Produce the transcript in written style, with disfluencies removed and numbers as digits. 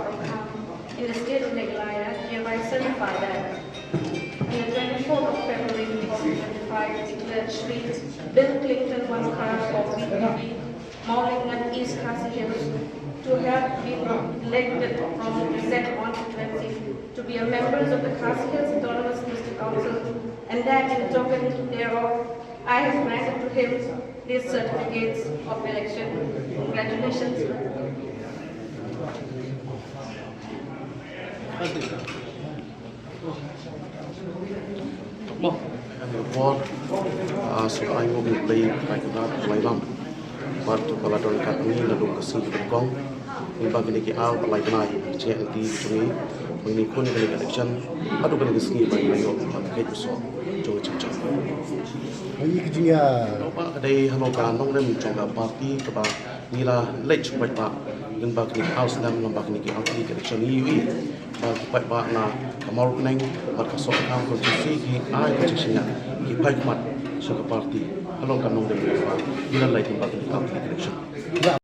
SOHRYNKKHAM in the state of Meghalaya hereby certify that on the 24th of February 2025 declared Shri Bill Clinton Wankhar of VPP, Mauling and East Khasi Hills, to have been elected from the said constituency to be a members of the Khasi Hills Autonomous District Council, and that in token thereof I have granted to him these certificates of election. Congratulations. Award so I will be playing like that like lam but to kala don kat ni naduh kasih kong ni bagi ni out like nai che anti chungi ni kun ni election adu kan kasih bagi mayo ke so jo chim Ini kerja ba kadai hano kan nong rem chong party ka ba ni la lech pai ba ngan ba ni house nam lam ba ni ki out election ni ui ba pai ba na kamar neng ba ka so kam ko si ki ai ko china ki pai mat so ka party hano kan nong rem ba ni la like ba ki out election